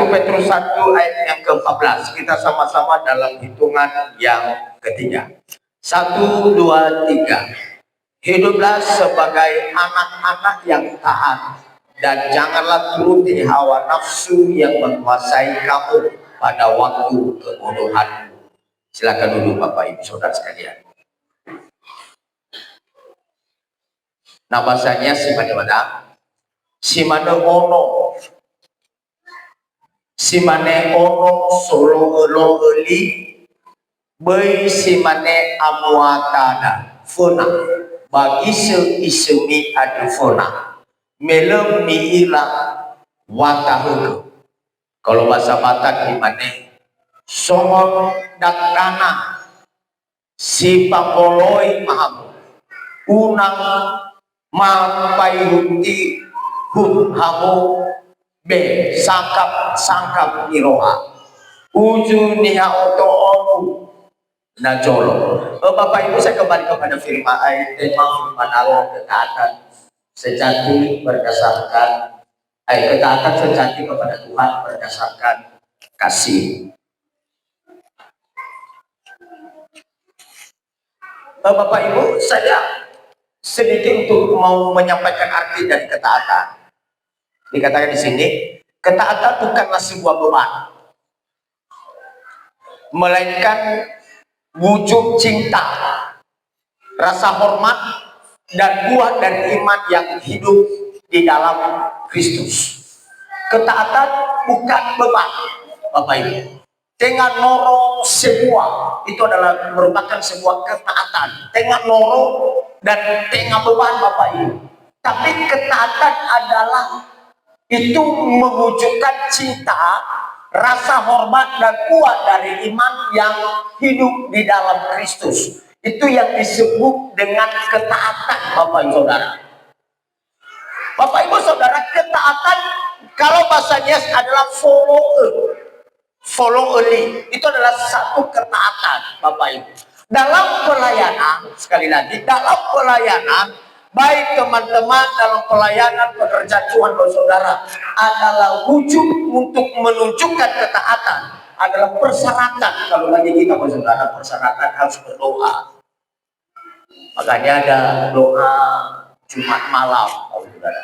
Petrus 1 ayat yang ke-14. Kita sama-sama dalam hitungan yang ketiga. 1, 2, 3. Hiduplah sebagai anak-anak yang taat, dan janganlah turuti hawa nafsu yang menguasai kamu pada waktu kebodohanmu. Silakan duduk Bapak Ibu Saudara sekalian. Nah, bahasanya simane ono solo elo eli bei simane amuatada fona bagi isemi adu fona melem miila watahu. Kalau bahasa Batak gimana? Songon dakana si pangoloi maham unang mampai huti hamu be sangkap iroha uju niha oto omu na jolo. Bapak Ibu, saya kembali kepada firman tema firman Allah, ketaatan sejati berdasarkan ketaatan sejati kepada Tuhan berdasarkan kasih. Bapak Ibu, saya sedikit untuk mau menyampaikan arti dari ketaatan. Dikatakan di sini, ketaatan bukanlah sebuah beban, melainkan wujud cinta, rasa hormat, dan buah dari iman yang hidup di dalam Kristus. Ketaatan bukan beban, Bapak Ibu. Dengan noro semua itu adalah merupakan sebuah ketaatan. Tengah noro dan tengah beban, Bapak Ibu. Tapi ketaatan adalah itu mewujudkan cinta, rasa hormat, dan kuat dari iman yang hidup di dalam Kristus. Itu yang disebut dengan ketaatan, Bapak Ibu Saudara. Bapak Ibu Saudara, ketaatan kalau bahasanya adalah follow-ly. Itu adalah satu ketaatan, Bapak Ibu. Dalam pelayanan, sekali lagi, dalam pelayanan, baik teman-teman dalam pelayanan pekerjaan Tuhan Saudara, adalah wujud untuk menunjukkan ketaatan, adalah persyaratan. Kalau bagi kita Saudara, persyaratan harus berdoa. Makanya ada doa Jumat malam, Saudara.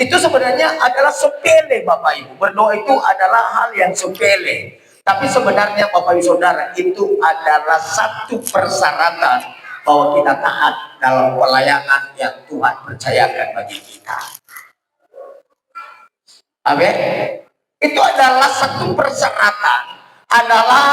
Itu sebenarnya adalah sepele, Bapak Ibu. Berdoa itu adalah hal yang sepele, tapi sebenarnya Bapak Ibu Saudara, itu adalah satu persyaratan bahwa kita taat dalam pelayanan yang Tuhan percayakan bagi kita. Amin. Itu adalah satu persyaratan, adalah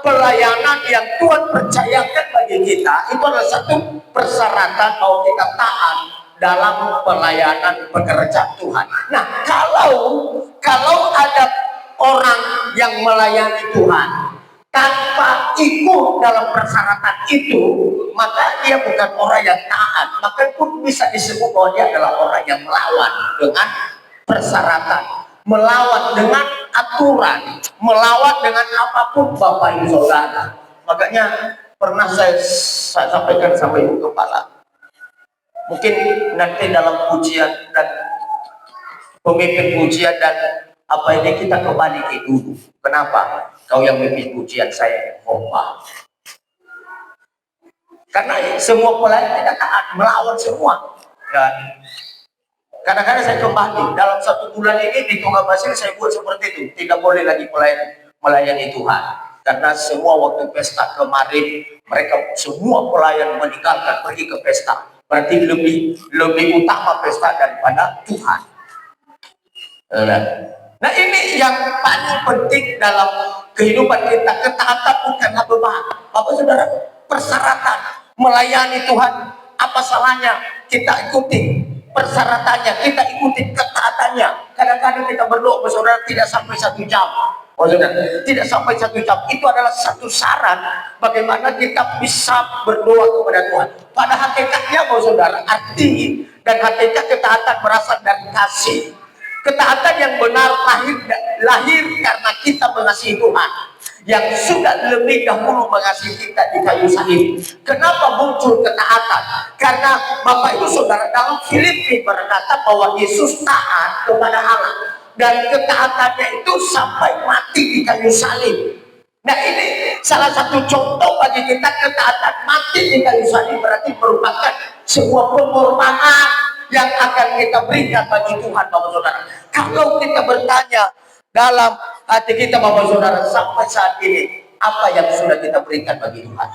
pelayanan yang Tuhan percayakan bagi kita. Itu adalah satu persyaratan bahwa kita taat dalam pelayanan pekerjaan Tuhan. Nah, kalau ada orang yang melayani Tuhan tanpa ikut dalam persyaratan itu, maka dia bukan orang yang taat. Maka pun bisa disebut bahwa dia adalah orang yang melawan dengan persyaratan, melawan dengan aturan, melawan dengan apapun, Bapak Ibu Saudara. Makanya pernah saya sampaikan sama Ibu Kepala, mungkin nanti dalam pujian dan pemimpin pujian dan apa ini kita kembali ke dulu. Kenapa? Kau yang memimpin pujian, saya yang khotbah. Karena semua pelayan tidak taat, melawan semua. Dan kadang-kadang saya kembali dalam 1 bulan ini di Tunggal Basir saya buat seperti itu. Tidak boleh lagi melayani Tuhan. Karena semua waktu pesta kemarin mereka semua pelayan meninggalkan pergi ke pesta. Berarti lebih utama pesta daripada Tuhan. Nah, ini yang paling penting dalam kehidupan kita. Ketaatan bukanlah beban, Bapak Saudara. Persyaratan melayani Tuhan, apa salahnya kita ikuti persyaratannya, kita ikuti ketaatannya. Kadang-kadang kita berdoa, Saudara, tidak sampai 1 jam. Saudara, tidak sampai 1 jam. Itu adalah satu syarat bagaimana kita bisa berdoa kepada Tuhan. Pada hakikatnya, Saudara, arti dan hakikat ketaatan berasal dari kasih. Ketaatan yang benar lahir karena kita mengasihi Tuhan yang sudah lebih dahulu mengasihi kita di kayu salib. Kenapa muncul ketaatan? Karena Bapak Ibu Saudara, dalam Filipi berkata bahwa Yesus taat kepada Allah dan ketaatannya itu sampai mati di kayu salib. Nah, ini salah satu contoh bagi kita. Ketaatan mati di kayu salib berarti merupakan sebuah pengorbanan yang akan kita berikan bagi Tuhan, Bapak Saudara. Kalau kita bertanya dalam hati kita, Bapak Saudara, sampai saat ini apa yang sudah kita berikan bagi Tuhan?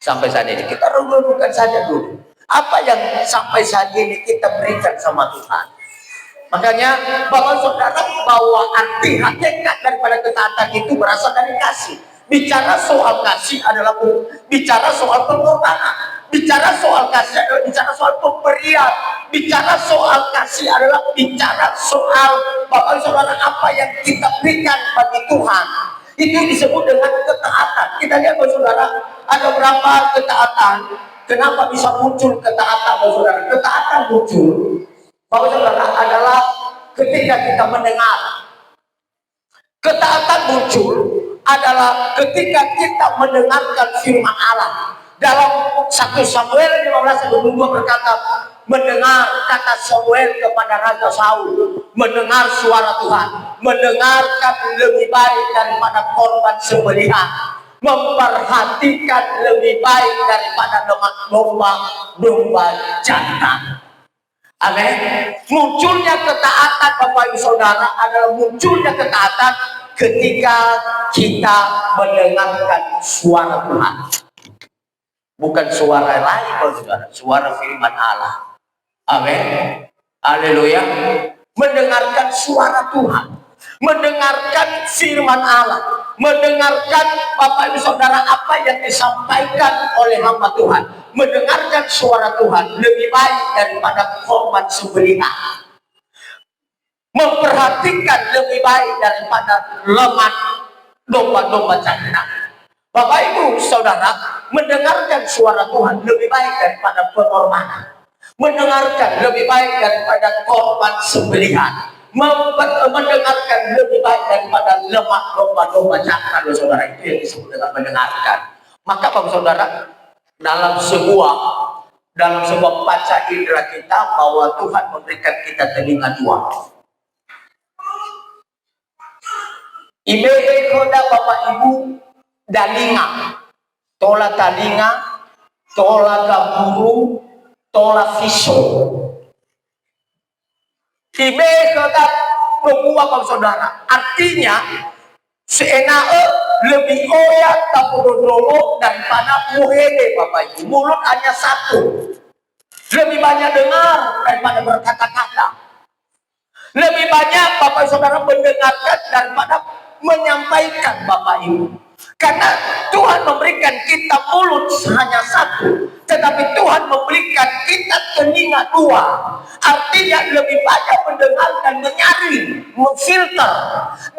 Sampai saat ini kita renungkan saja dulu. Apa yang sampai saat ini kita berikan sama Tuhan? Makanya Bapak Saudara, bahwa arti hakikat daripada ketaatan itu berasal dari kasih. Bicara soal kasih adalah bicara soal pengorbanan. Bicara soal kasih adalah bicara soal pemberian. Bicara soal kasih adalah bicara soal Bapak Saudara apa yang kita berikan bagi Tuhan. Itu disebut dengan ketaatan. Kita lihat Bapak Saudara, ada berapa ketaatan. Kenapa bisa muncul ketaatan, Bapak Saudara? Ketaatan muncul, Bapak Saudara, adalah ketika kita mendengar. Ketaatan muncul adalah ketika kita mendengarkan firman Allah. Dalam 1 Samuel 15 ayat 22 berkata, mendengar kata Samuel kepada Raja Saul, mendengar suara Tuhan, mendengarkan lebih baik daripada korban sembelihan, memperhatikan lebih baik daripada lemak domba jantan. Amin. Munculnya ketaatan Bapak Ibu Saudara adalah munculnya ketaatan ketika kita mendengarkan suara Tuhan. Bukan suara lain, Bapak Saudara, suara firman Allah. Amin. Haleluya. Mendengarkan suara Tuhan, mendengarkan firman Allah, mendengarkan Bapak Ibu Saudara apa yang disampaikan oleh hamba Tuhan, mendengarkan suara Tuhan lebih baik daripada korban sembelihan, memperhatikan lebih baik daripada lemak domba-domba jantan. Bapak Ibu Saudara, mendengarkan suara Tuhan lebih baik daripada pengorbanan, mendengarkan lebih baik daripada korban sembelihan, mendengarkan lebih baik daripada lemak domba-domba jantan. Saudara, itu yang disebut dengan mendengarkan. Maka Bapak Saudara, dalam sebuah baca indera kita, bahwa Tuhan memberikan kita telinga dua. Ibe koda Bapak Ibu dalinga, tola talinga, tola gaburu, tola viso. Ibe koda membuat Bapak Saudara, artinya seenae lebih oyak tapododromo daripada muhede Bapak Ibu. Mulut hanya satu, lebih banyak dengar daripada berkata-kata. Lebih banyak Bapak Saudara mendengarkan daripada menyampaikan Bapak Ibu. Karena Tuhan memberikan kita mulut hanya satu, tetapi Tuhan memberikan kita telinga dua. Artinya lebih banyak mendengar dan menyaring, memfilter.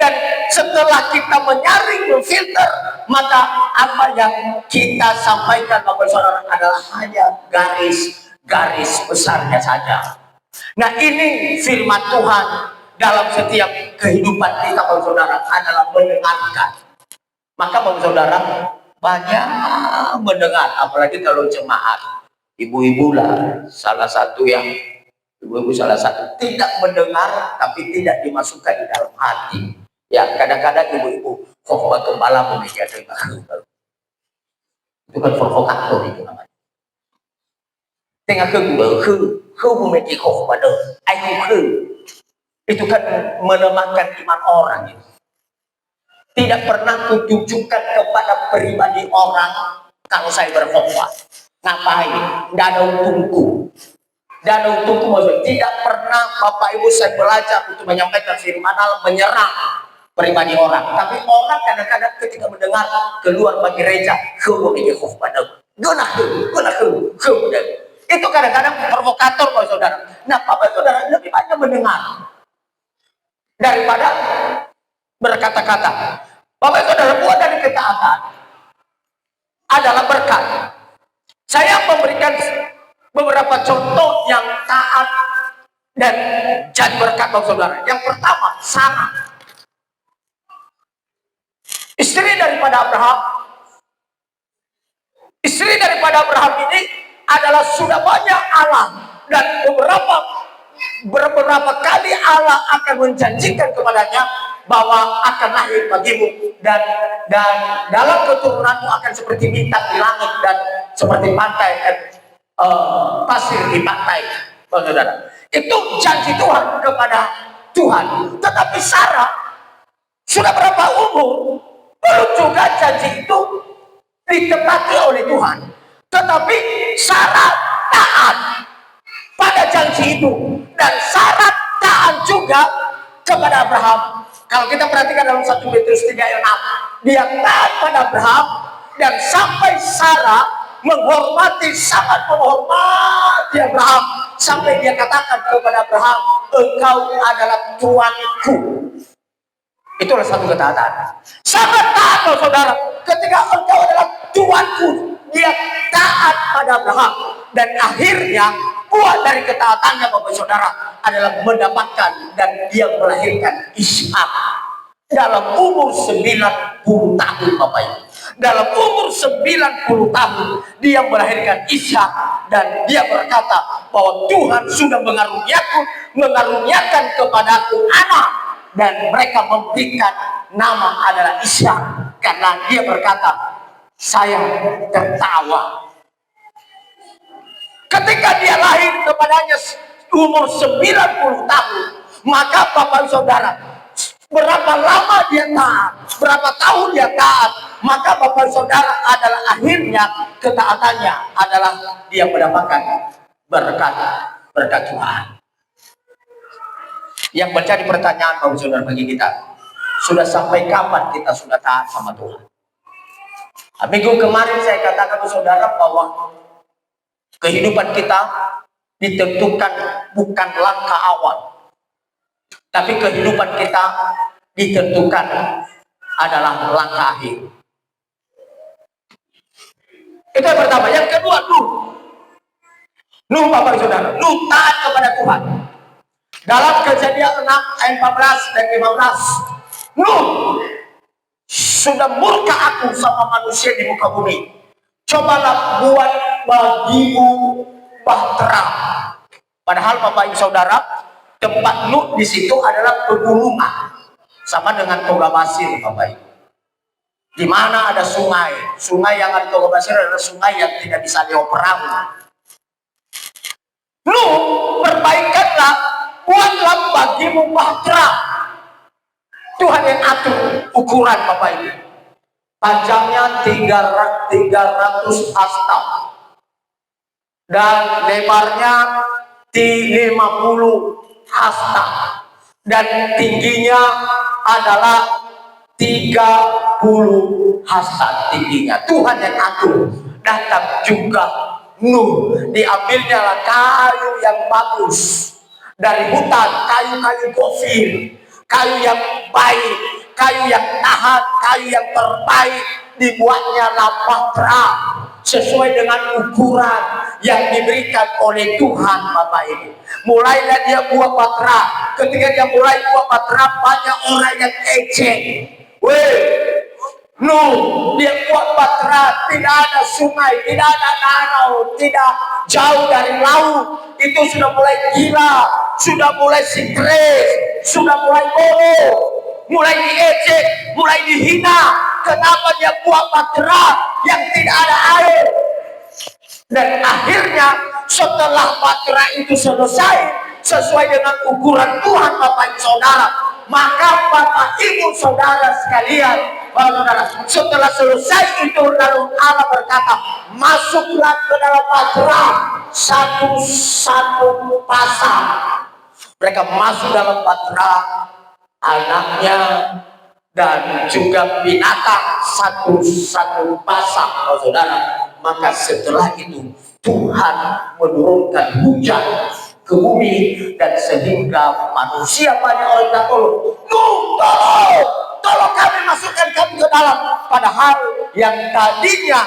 Dan setelah kita menyaring, memfilter, maka apa yang kita sampaikan Bapak Saudara adalah hanya garis besarnya saja. Nah, ini firman Tuhan dalam setiap kehidupan kita Bapak Saudara adalah mendengarkan. Maka Bapak Saudara banyak mendengar, apalagi kalau jemaat ibu-ibu lah salah satu tidak mendengar tapi tidak dimasukkan di dalam hati. Ya, kadang-kadang ibu-ibu khotbah gembala memeja terima. Itu kan provokator itu namanya. Tengah ke memeja khotbah itu kan melemahkan iman orang itu. Tidak pernah kutunjukkan kepada pribadi orang kalau saya berkhotbah. Ngapain? Tidak ada untungku. Tidak ada untungku maksudnya. Tidak pernah Bapak Ibu saya belajar untuk menyampaikan firman Allah menyerang pribadi orang. Tapi orang kadang-kadang ketika mendengar keluar bagi gereja, itu kadang-kadang provokator Bapak Saudara. Nah, Bapak Saudara lebih banyak mendengar daripada berkata-kata. Bapak Saudara, buat dari ketaatan adalah berkat. Saya memberikan beberapa contoh yang taat dan jadi berkat Bapak Saudara. Yang pertama, Sarah, istri daripada Abraham. Istri daripada Abraham ini adalah sudah banyak alam dan beberapa beberapa kali Allah akan menjanjikan kepadanya bahwa akan lahir bagimu dan dalam keturunanmu akan seperti bintang di langit dan seperti pantai pasir di pantai. Saudara, itu janji Tuhan kepada Tuhan. Tetapi Sarah sudah berapa umur, belum juga janji itu ditepati oleh Tuhan. Tetapi Sarah taat pada janji itu, dan Sarah taat juga kepada Abraham. Kalau kita perhatikan dalam 1 Petrus 3 ayat 6, dia taat pada Abraham, dan sampai Sarah sangat menghormati Abraham, sampai dia katakan kepada Abraham, engkau adalah tuanku. Itulah satu ketaatan. Sangat taat, saudara. Ketika engkau adalah tuanku, dia taat pada Abraham, dan akhirnya buah dari ketaatannya, Bapak Saudara, adalah mendapatkan dan dia melahirkan Ishak dalam umur 90 tahun, Bapak Ibu. Dalam umur 90 tahun dia melahirkan Ishak, dan dia berkata bahwa Tuhan sudah mengaruniakan kepadaku anak, dan mereka memberikan nama adalah Ishak, karena dia berkata, saya tertawa ketika dia lahir kepadanya umur 90 tahun. Maka Bapak Saudara, berapa lama dia taat, berapa tahun dia taat, maka Bapak Saudara adalah akhirnya ketaatannya adalah dia mendapatkan berkat Tuhan. Yang menjadi pertanyaan Bapak Saudara bagi kita, sudah sampai kapan kita sudah taat sama Tuhan? Minggu kemarin saya katakan ke saudara bahwa kehidupan kita ditentukan bukan langkah awal, tapi kehidupan kita ditentukan adalah langkah akhir. Itu yang pertama. Yang kedua, Nuh Bapak Saudara, Nuh taat kepada Tuhan. Dalam Kejadian 6 ayat 14 dan 15, Nuh sudah murka aku sama manusia di muka bumi. Cobalah buat bagimu bahtera. Padahal Bapak Ibu Saudara, tempat Nuh di situ adalah pegunungan, sama dengan Toga Basir, Bapak Ibu. Di mana ada sungai, sungai yang ada Toga Basir adalah sungai yang tidak bisa dioperasi. Nuh, perbaikanlah, buatlah bagimu bahtera. Tuhan yang atur ukuran, Bapak Ibu. Panjangnya 300 hasta dan lebarnya 50 hasta dan tingginya adalah 30 hasta tingginya. Tuhan yang atur. Datang juga Nuh, diambilnya kayu yang bagus dari hutan, kayu-kayu gofir, kayu yang baik, kayu yang tahan, kayu yang terbaik, dibuatnya bahtera sesuai dengan ukuran yang diberikan oleh Tuhan, Bapak Ibu. Mulailah dia buat bahtera. Ketika dia mulai buat bahtera, banyak orang yang ejek. Nuh, dia buat bahtera, tidak ada sungai, tidak ada danau, tidak jauh dari laut. Itu sudah mulai gila, sudah mulai stres, sudah mulai bodoh, mulai diejek, mulai dihina. Kenapa dia buat bahtera yang tidak ada air? Dan akhirnya setelah bahtera itu selesai sesuai dengan ukuran Tuhan, Bapak Ibu Saudara, maka Bapak Ibu Saudara sekalian, setelah selesai itu lalu Allah berkata, masuklah ke dalam bahtera satu-satu pasang. Mereka masuk dalam bahtera, anaknya dan juga binatang satu-satu pasang, saudara. Maka setelah itu Tuhan menurunkan hujan ke bumi, dan sehingga manusia banyak orang yang tolong kami, masukkan kami ke dalam. Padahal yang tadinya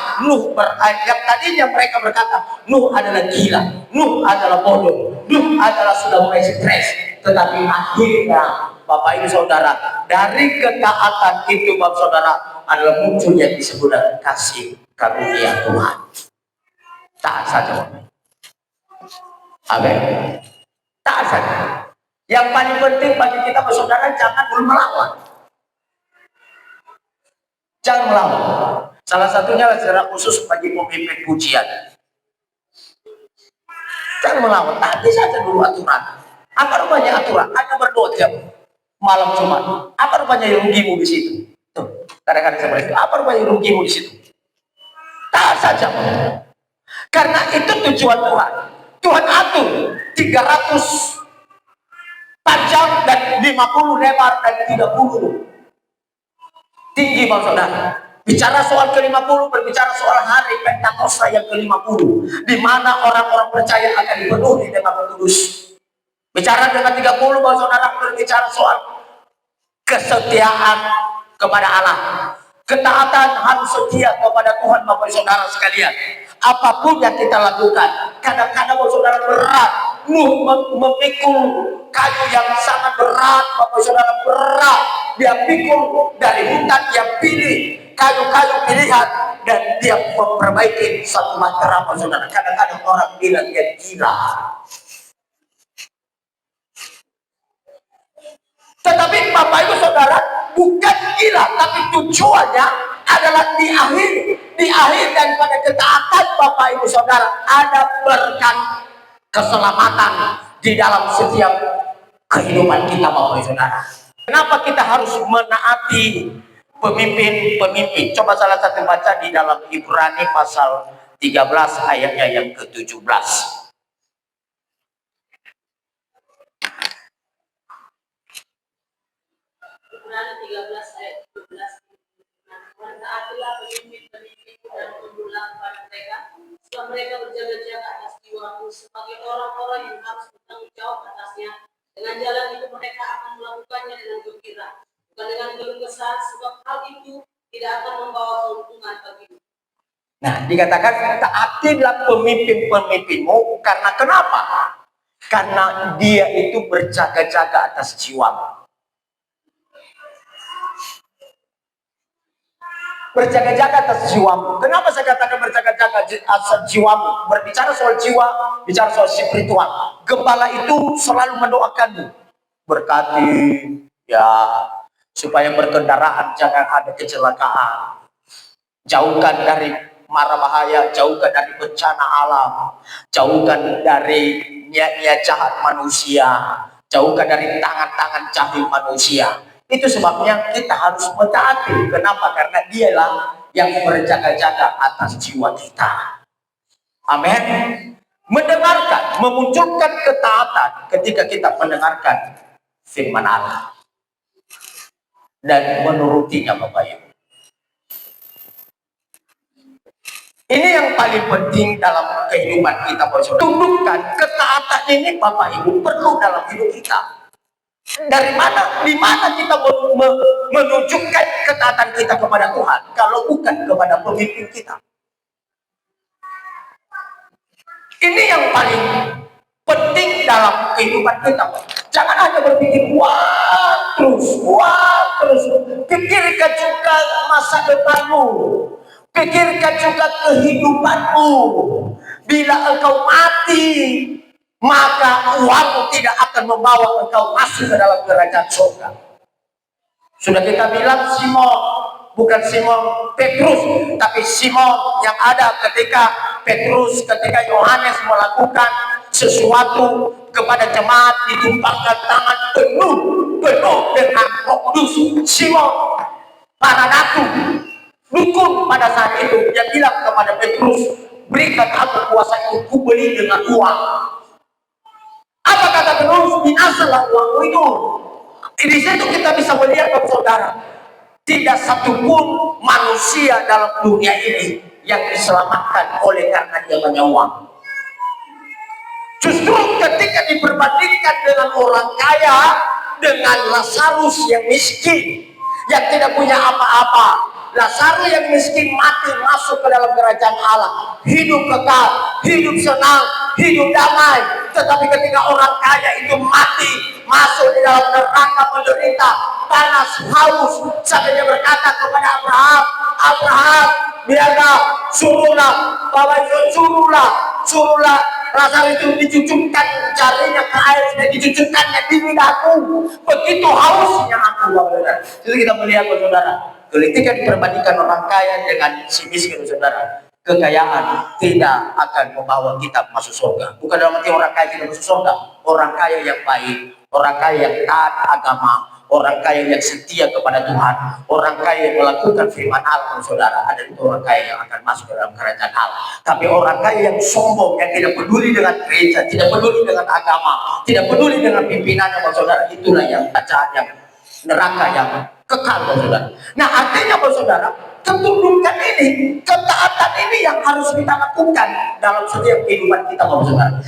mereka berkata Nuh adalah gila, Nuh adalah bodoh, Nuh adalah sudah mulai stres. Tetapi akhirnya Bapak Ibu Saudara, dari ketaatan itu Bapak Saudara adalah muncul yang disebut dengan kasih karunia Tuhan. Taat saja. Amin. Taat saja. Yang paling penting bagi kita saudara, jangan dulu melawan. Jangan melawan. Salah satunya secara khusus bagi pemimpin pujian. Jangan melawan, taati saja dulu aturan. Apa rupanya aturan? Hanya berdoa tiap malam Jumat. Apa rupanya rugimu di situ? Tuh, kadang-kadang seperti itu. Apa rupanya rugimu di situ? Taat saja. Karena itu tujuan Tuhan. Tuhan atur 300 panjang dan 50 lebar dan 30 tinggi, Bang Saudara. Bicara soal ke-50, berbicara soal hari Pentakosta yang ke-50, di mana orang-orang percaya akan dipenuhi dengan Roh Kudus. Bicara dengan 30, Bang Saudara, berbicara soal kesetiaan kepada Allah. Ketaatan harus setia kepada Tuhan, Bapak Saudara sekalian. Apapun yang kita lakukan, kadang-kadang Bapak Saudara berat, memikul kayu yang sangat berat, Bapak Saudara, berat. Dia pikul dari hutan, dia pilih kayu-kayu pilihan, dan dia memperbaiki satu bahtera, Bapak Saudara. Kadang-kadang orang bilang dia gila. Tetapi Bapak Ibu Saudara, bukan gila, tapi tujuannya adalah di akhir daripada ketaatan Bapak Ibu Saudara, ada berkat keselamatan di dalam setiap kehidupan kita, Bapak Ibu Saudara. Kenapa kita harus menaati pemimpin-pemimpin? Coba salah satu baca di dalam Ibrani pasal 13 ayatnya yang ke-17. Ibrani 13 ayat 17. Taatilah pemimpin-pemimpin dan tunduklah kepada mereka, sebab mereka berjaga-jaga atas jiwamu sebagai orang-orang yang harus bertanggung jawab atasnya. Dengan jalan itu mereka akan melakukannya dengan gembira, bukan dengan keluh kesah, sebab hal itu tidak akan membawa keuntungan bagimu. Nah, dikatakan taatilah pemimpin-pemimpinmu karena kenapa? Karena dia itu berjaga-jaga atas jiwamu. Berjaga-jaga atas jiwamu. Kenapa saya katakan berjaga-jaga atas jiwamu? Berbicara soal jiwa, bicara soal spiritual. Gembala itu selalu mendoakanmu. Berkati, ya, supaya berkendaraan jangan ada kecelakaan. Jauhkan dari mara bahaya, jauhkan dari bencana alam, jauhkan dari niat-niat jahat manusia, jauhkan dari tangan-tangan jahat manusia. Itu sebabnya kita harus mentaati. Kenapa? Karena dialah yang berjaga-jaga atas jiwa kita. Amin. Mendengarkan, memunculkan ketaatan ketika kita mendengarkan firman Allah dan menurutinya, Bapak Ibu. Ini yang paling penting dalam kehidupan kita, Bapak Ibu. Tundukkan ketaatan ini, Bapak Ibu, perlu dalam hidup kita. Dari mana? Di mana kita menunjukkan ketaatan kita kepada Tuhan kalau bukan kepada pemimpin kita? Ini yang paling penting dalam kehidupan kita. Jangan hanya berpikir wah terus. Pikirkan juga masa depanmu. Pikirkan juga kehidupanmu. Bila engkau mati, maka uangmu tidak akan membawa engkau masuk ke dalam kerajaan surga. Sudah kita bilang Simon, bukan Simon Petrus, tapi Simon yang ada ketika Yohanes melakukan sesuatu kepada jemaat, ditumpangkan tangan penuh dengan Roh Kudus. Simon Paradatu, dukun pada saat itu, dia bilang kepada Petrus, berikan aku kuasa itu, ku beli dengan uang. Apa kata Petrus? Binasalah uangmu itu. Di situ kita bisa melihat, saudara, tidak satupun manusia dalam dunia ini yang diselamatkan oleh karena dia punya uang. Justru ketika diperbandingkan dengan orang kaya, dengan Lazarus yang miskin, yang tidak punya apa-apa. Lazarus yang miskin mati masuk ke dalam kerajaan Allah, hidup kekal, hidup senang, hidup damai. Tetapi ketika orang kaya itu mati, masuk di dalam neraka menderita, panas, haus, sampai dia berkata kepada Abraham, biarlah, suruhlah, Bapak Ibu, suruhlah Lazarus itu dicucukkan jarinya ke air dan dicucukkannya di lidahku. Begitu hausnya aku, saudara. Jadi kita melihat, saudara, ketika diperbandingkan orang kaya dengan si miskin, saudara, kekayaan tidak akan membawa kita masuk surga. Bukan dalam arti orang kaya tidak masuk surga. Orang kaya yang baik, orang kaya yang taat agama, orang kaya yang setia kepada Tuhan, orang kaya yang melakukan firman Allah, saudara, ada itu orang kaya yang akan masuk dalam kerajaan Allah. Tapi orang kaya yang sombong, yang tidak peduli dengan gereja, tidak peduli dengan agama, tidak peduli dengan pimpinannya, saudara, itulah yang bacaan yang neraka yang kekal, saudara. Nah, artinya, saudara, ketundukan ini, ketaatan ini yang harus kita lakukan dalam setiap kehidupan kita, saudara.